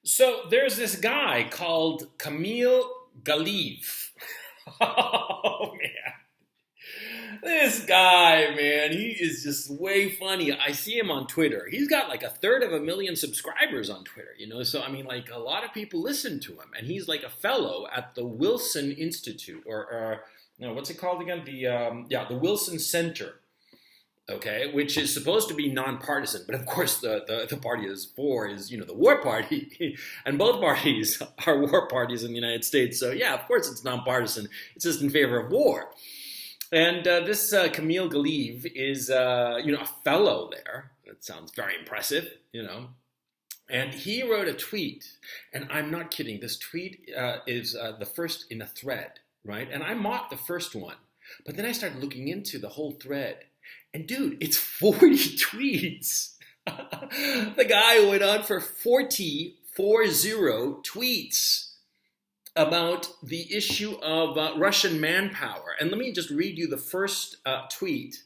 So there's this guy called Kamil Galeev. Oh man. This guy, man, he is just way funny. I see him on Twitter. He's got like a third of a million subscribers on Twitter, So I mean, like a lot of people listen to him, and he's like a fellow at the Wilson Institute, or no, what's it called again? The Wilson Center. Okay, which is supposed to be nonpartisan, but of course the party is for is the war party, and both parties are war parties in the United States. So yeah, of course it's nonpartisan. It's just in favor of war. And this Kamil Galeev is a fellow there. That sounds very impressive. And he wrote a tweet, and I'm not kidding. This tweet is the first in a thread, right? And I mocked the first one, but then I started looking into the whole thread. And dude, it's 40 tweets. The guy went on for 40 tweets about the issue of Russian manpower. And let me just read you the first tweet,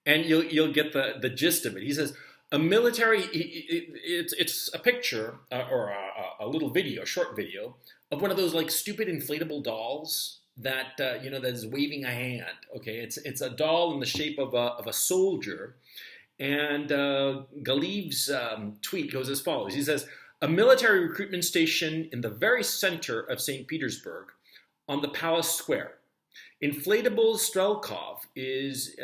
and you'll get the gist of it. He says, a military, it's a picture or a little video, a short video, of one of those like stupid inflatable dolls that that is waving a hand. Okay, it's a doll in the shape of a soldier, and Galeev's tweet goes as follows. He says, a military recruitment station in the very center of St. Petersburg, on the Palace Square. Inflatable Strelkov is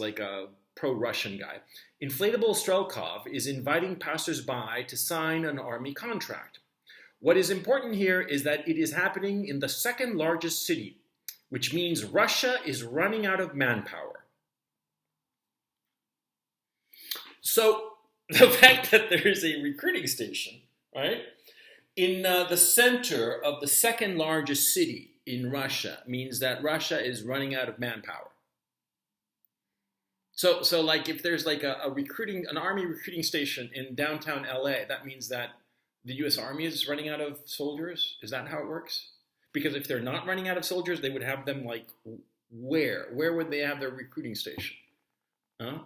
like a pro-Russian guy. Inflatable Strelkov is inviting passersby to sign an army contract. What is important here is that it is happening in the second largest city, which means Russia is running out of manpower. So the fact that there is a recruiting station, right, in the center of the second largest city in Russia means that Russia is running out of manpower. So like if there's like an army recruiting station in downtown LA, that means that the U.S. Army is running out of soldiers? Is that how it works? Because if they're not running out of soldiers, they would have them like where? Where would they have their recruiting station? Huh?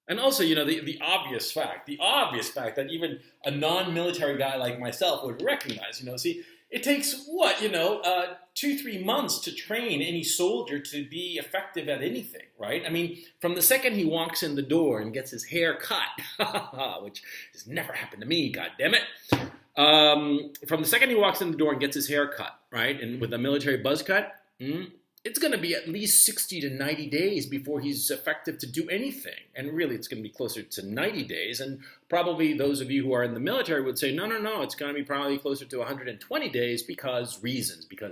And also, the obvious fact that even a non-military guy like myself would recognize, see, it takes 2-3 months to train any soldier to be effective at anything, right? I mean, from the second he walks in the door and gets his hair cut, which has never happened to me, God damn it. From the second he walks in the door and gets his hair cut, right, and with a military buzz cut, it's going to be at least 60 to 90 days before he's effective to do anything. And really, it's going to be closer to 90 days. And probably those of you who are in the military would say, no, it's going to be probably closer to 120 days because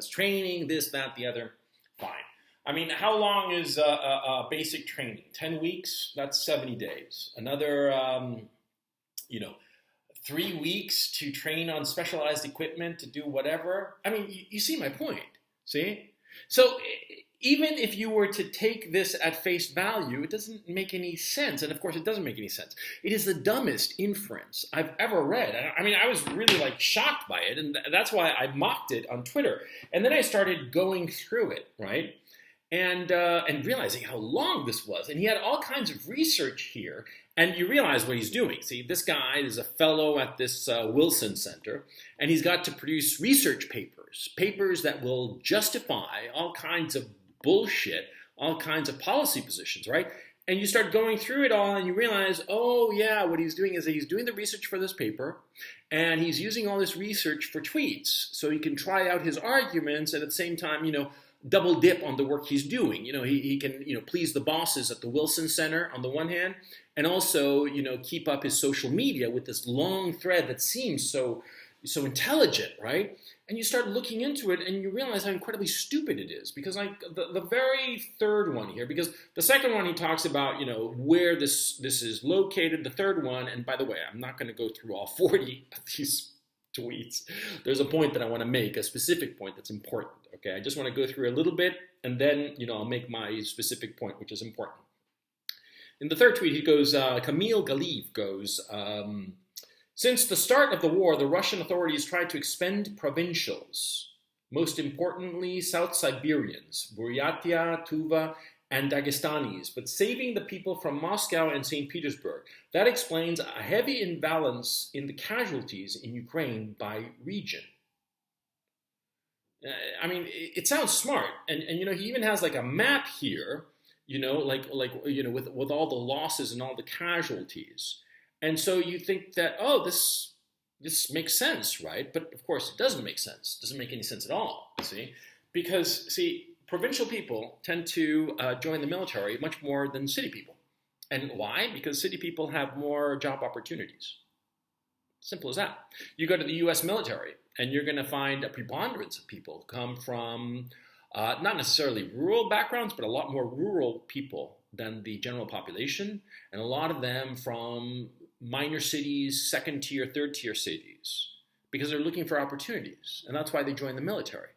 training, this, that, the other. Fine. I mean, how long is basic training? 10 weeks? That's 70 days. Another, 3 weeks to train on specialized equipment to do whatever. I mean, you see my point, see? So even if you were to take this at face value, it doesn't make any sense. And of course, it doesn't make any sense. It is the dumbest inference I've ever read. I mean, I was really like shocked by it. And that's why I mocked it on Twitter. And then I started going through it, right? And realizing how long this was. And he had all kinds of research here. And you realize what he's doing. See, this guy is a fellow at this Wilson Center, and he's got to produce research papers that will justify all kinds of bullshit, all kinds of policy positions, right? And you start going through it all, and you realize, oh yeah, what he's doing is that he's doing the research for this paper, and he's using all this research for tweets, so he can try out his arguments, and at the same time, double dip on the work he's doing. He can, please the bosses at the Wilson Center on the one hand, and also, keep up his social media with this long thread that seems so intelligent, right? And you start looking into it and you realize how incredibly stupid it is. Because like the very third one here, because the second one he talks about, where this is located. The third one, and by the way, I'm not going to go through all 40 of these tweets. There's a point that I want to make, a specific point that's important. Okay, I just want to go through a little bit, and then I'll make my specific point, which is important. In the third tweet, he goes, Kamil Galeev goes, since the start of the war, the Russian authorities tried to expend provincials, most importantly South Siberians, Buryatia, Tuva, and Dagestanis, but saving the people from Moscow and St. Petersburg. That explains a heavy imbalance in the casualties in Ukraine by region. I mean, it sounds smart, and he even has like a map here, with all the losses and all the casualties, and so you think that, oh, this makes sense, right? But of course, it doesn't make sense. It doesn't make any sense at all. Because provincial people tend to join the military much more than city people, and why? Because city people have more job opportunities. Simple as that. You go to the U.S. military, and you're going to find a preponderance of people come from not necessarily rural backgrounds, but a lot more rural people than the general population, and a lot of them from minor cities, second-tier, third-tier cities, because they're looking for opportunities, and that's why they join the military.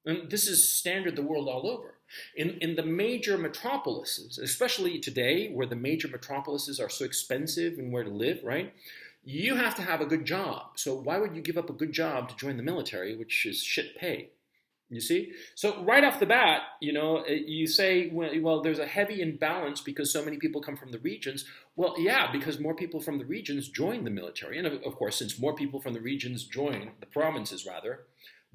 And this is standard the world all over. In the major metropolises, especially today, where the major metropolises are so expensive and where to live, right? You have to have a good job. So why would you give up a good job to join the military, which is shit pay? You see? So right off the bat, you say, well, there's a heavy imbalance because so many people come from the regions. Well, yeah, because more people from the regions join the military. And of course, since more people from the regions the provinces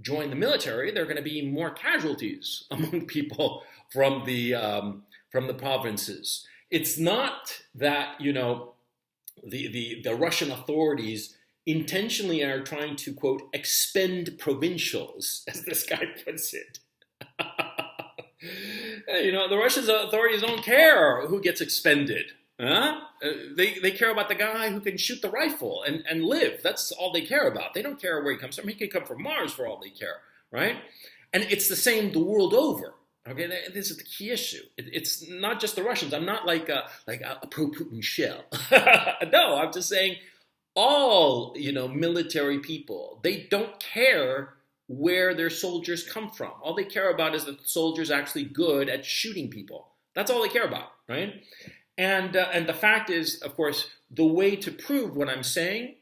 join the military, there are going to be more casualties among people from the provinces. It's not that, the Russian authorities intentionally are trying to, quote, expend provincials, as this guy puts it. The Russian authorities don't care who gets expended. Huh? They care about the guy who can shoot the rifle and live. That's all they care about. They don't care where he comes from. He could come from Mars for all they care, right? And it's the same the world over. Okay, this is the key issue. It's not just the Russians. I'm not like a pro-Putin shell. No, I'm just saying all, military people, they don't care where their soldiers come from. All they care about is that the soldiers are actually good at shooting people. That's all they care about, right? And the fact is, of course, the way to prove what I'm saying,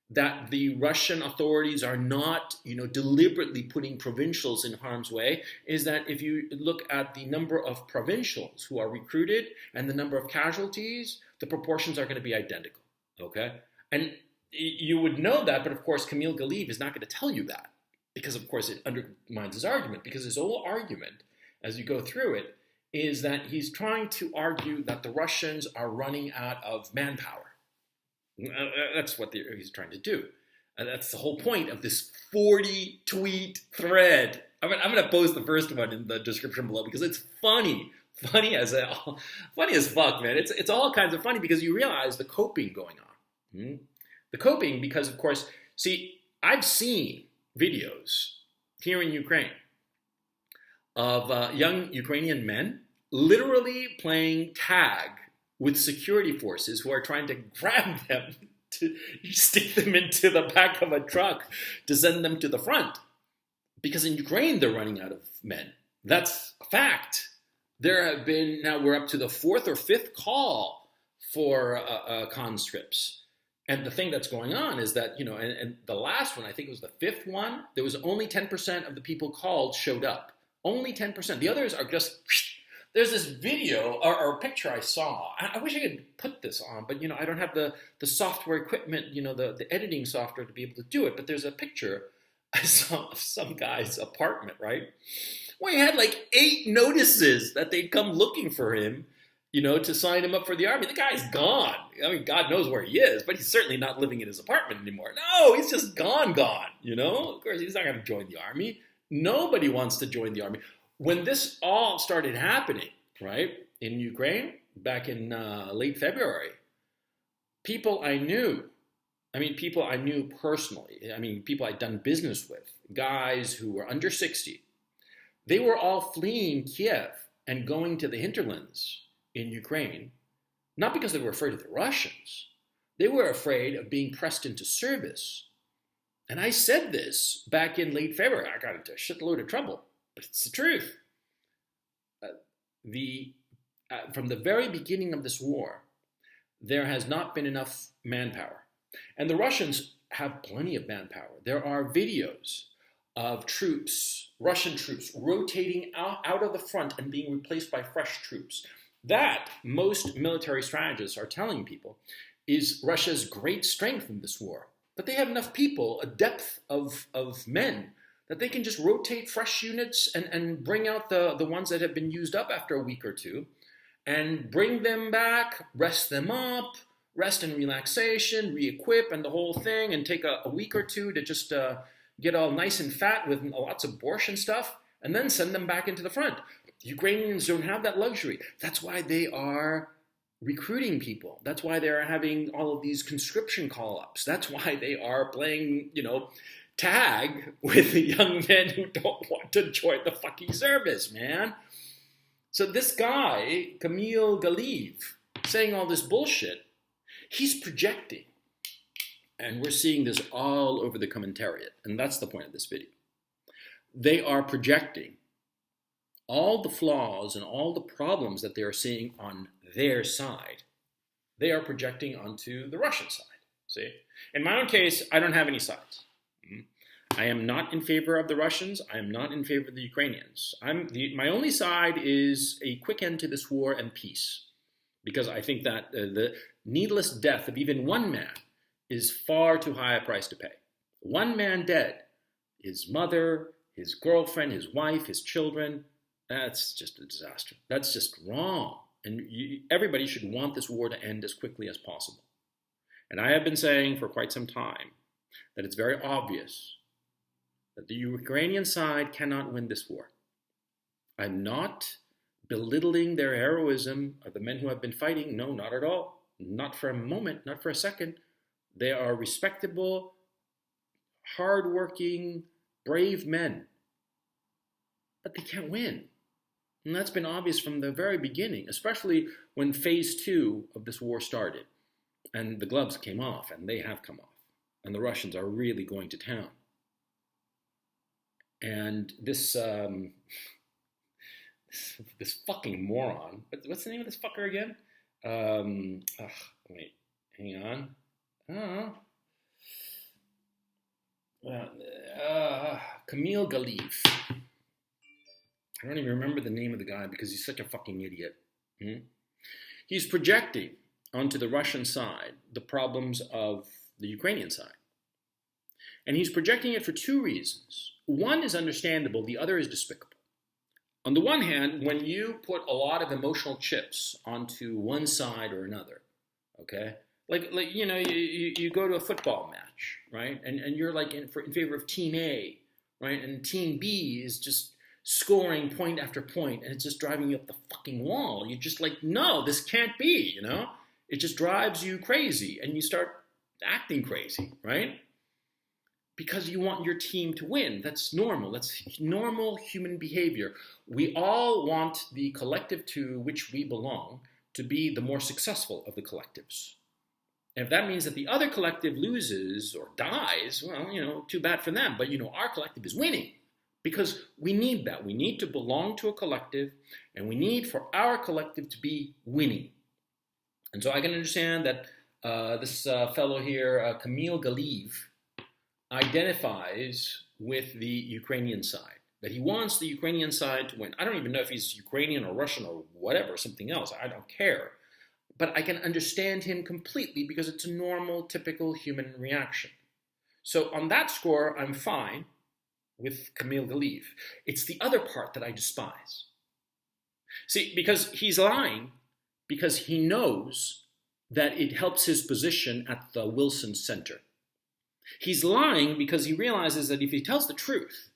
that the Russian authorities are not, deliberately putting provincials in harm's way, is that if you look at the number of provincials who are recruited and the number of casualties, the proportions are going to be identical, okay? And you would know that, but of course, Kamil Galeev is not going to tell you that, because of course it undermines his argument, because his whole argument, as you go through it, is that he's trying to argue that the Russians are running out of manpower. That's what he's trying to do. And that's the whole point of this 40-tweet thread. I'm going to post the first one in the description below because it's funny. Funny as fuck, man. It's all kinds of funny because you realize the coping going on. The coping because, of course, I've seen videos here in Ukraine of young Ukrainian men literally playing tag with security forces who are trying to grab them to stick them into the back of a truck to send them to the front. Because in Ukraine, they're running out of men. That's a fact. There have been, now we're up to the 4th or 5th call for conscripts. And the thing that's going on is that, and the last one, I think it was the 5th one, there was only 10% of the people called showed up. Only 10%. The others are just... There's this video or picture I saw. I wish I could put this on, but I don't have the software equipment, the editing software to be able to do it. But there's a picture I saw of some guy's apartment, right? Where he had like 8 notices that they'd come looking for him, to sign him up for the army. The guy's gone. I mean, God knows where he is, but he's certainly not living in his apartment anymore. No, he's just gone. Of course, he's not going to join the army. Nobody wants to join the army. When this all started happening, right, in Ukraine, back in late February, people I knew personally, people I'd done business with, guys who were under 60, they were all fleeing Kiev and going to the hinterlands in Ukraine, not because they were afraid of the Russians. They were afraid of being pressed into service. And I said this back in late February. I got into a shitload of trouble. But it's the truth. From the very beginning of this war, there has not been enough manpower. And the Russians have plenty of manpower. There are videos of troops, Russian troops, rotating out of the front and being replaced by fresh troops. That, most military strategists are telling people, is Russia's great strength in this war. That they have enough people, a depth of men, that they can just rotate fresh units and bring out the ones that have been used up after a week or two, and bring them back, rest them up, rest and relaxation, re-equip and the whole thing, and take a week or two to just get all nice and fat with lots of borscht and stuff, and then send them back into the front. Ukrainians don't have that luxury. That's why they are recruiting people. That's why they're having all of these conscription call-ups. That's why they are playing, tag with the young men who don't want to join the fucking service, man. So this guy, Kamil Galeev, saying all this bullshit, he's projecting. And we're seeing this all over the commentariat. And that's the point of this video. They are projecting all the flaws and all the problems that they are seeing on their side. They are projecting onto the Russian side. See? In my own case, I don't have any sides. I am not in favor of the Russians. I am not in favor of the Ukrainians. My only side is a quick end to this war and peace. Because I think that the needless death of even one man is far too high a price to pay. One man dead, his mother, his girlfriend, his wife, his children, that's just a disaster. That's just wrong. And everybody should want this war to end as quickly as possible. And I have been saying for quite some time that it's very obvious that the Ukrainian side cannot win this war. I'm not belittling their heroism of the men who have been fighting. No, not at all. Not for a moment, not for a second. They are respectable, hardworking, brave men. But they can't win. And that's been obvious from the very beginning, especially when phase 2 of this war started. And the gloves came off, and they have come off. And the Russians are really going to town. And this this fucking moron, what's the name of this fucker again? Wait, hang on. Kamil Galeev. I don't even remember the name of the guy because he's such a fucking idiot. He's projecting onto the Russian side the problems of the Ukrainian side. And he's projecting it for two reasons. One is understandable, the other is despicable. On the one hand, when you put a lot of emotional chips onto one side or another, okay? Like you go to a football match, right? And you're like in favor of Team A, right? And Team B is just scoring point after point, and it's just driving you up the fucking wall. You're just like, no, this can't be, It just drives you crazy, and you start acting crazy, right? Because you want your team to win. That's normal. That's normal human behavior. We all want the collective to which we belong to be the more successful of the collectives. And if that means that the other collective loses or dies, well, too bad for them. But, our collective is winning. Because we need that. We need to belong to a collective, and we need for our collective to be winning. And so I can understand that this fellow here, Kamil Galeev, identifies with the Ukrainian side, that he wants the Ukrainian side to win. I don't even know if he's Ukrainian or Russian or whatever, something else. I don't care. But I can understand him completely because it's a normal, typical human reaction. So on that score, I'm fine with Kamil Galeev. It's the other part that I despise. See, because he's lying, because he knows that it helps his position at the Wilson Center. He's lying because he realizes that if he tells the truth,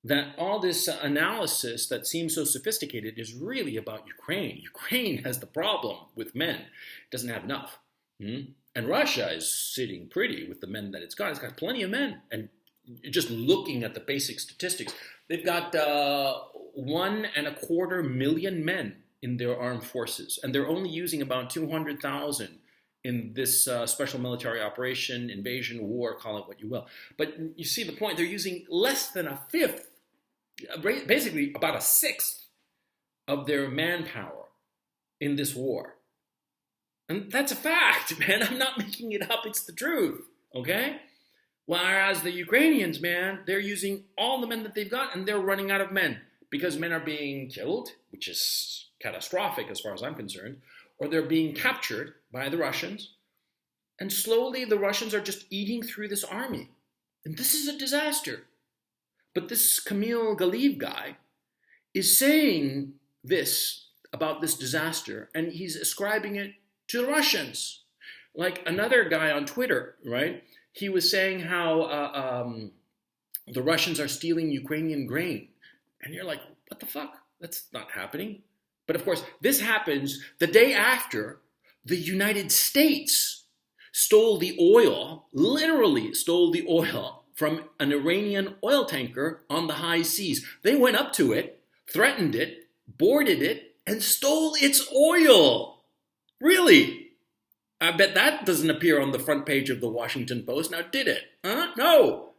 that all this analysis that seems so sophisticated is really about Ukraine. Ukraine has the problem with men. It doesn't have enough. And Russia is sitting pretty with the men that it's got. It's got plenty of men. And just looking at the basic statistics, they've got 1.25 million men in their armed forces, and they're only using about 200,000 in this special military operation, invasion, war, call it what you will. But you see the point, they're using less than a fifth, basically about a sixth of their manpower in this war. And that's a fact, man. I'm not making it up. It's the truth, okay? Whereas the Ukrainians, man, they're using all the men that they've got and they're running out of men because men are being killed, which is catastrophic as far as I'm concerned, or they're being captured by the Russians. And slowly the Russians are just eating through this army. And this is a disaster. But this Kamil Galeev guy is saying this about this disaster, and he's ascribing it to the Russians. Like another guy on Twitter, right? He was saying how the Russians are stealing Ukrainian grain. And you're like, what the fuck? That's not happening. But of course, this happens the day after the United States stole the oil, literally stole the oil from an Iranian oil tanker on the high seas. They went up to it, threatened it, boarded it, and stole its oil. Really? I bet that doesn't appear on the front page of the Washington Post. Now, did it? Huh? No.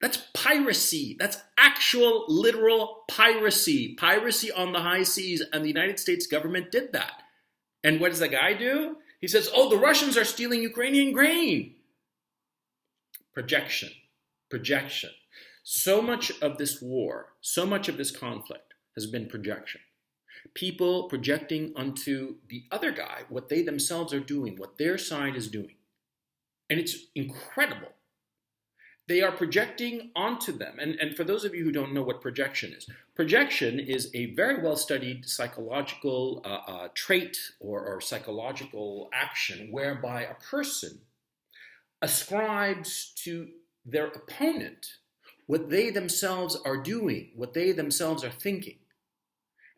That's piracy. That's actual, literal piracy. Piracy on the high seas, and the United States government did that. And what does the guy do? He says, oh, the Russians are stealing Ukrainian grain. Projection. Projection. So much of this war, so much of this conflict has been projection. People projecting onto the other guy what they themselves are doing, what their side is doing. And it's incredible. They are projecting onto them. And for those of you who don't know what projection is a very well-studied psychological trait or psychological action whereby a person ascribes to their opponent what they themselves are doing, what they themselves are thinking.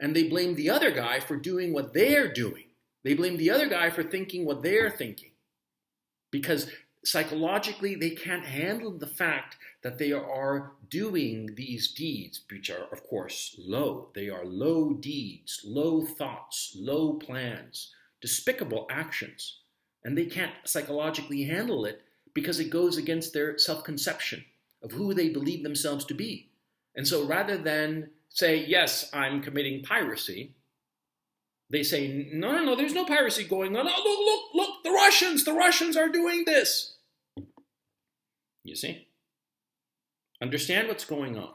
And they blame the other guy for doing what they're doing. They blame the other guy for thinking what they're thinking. Because psychologically, they can't handle the fact that they are doing these deeds, which are, of course, low. They are low deeds, low thoughts, low plans, despicable actions. And they can't psychologically handle it because it goes against their self-conception of who they believe themselves to be. And so rather than say, yes, I'm committing piracy, they say, no, there's no piracy going on. Oh, look, the Russians are doing this. You see? Understand what's going on.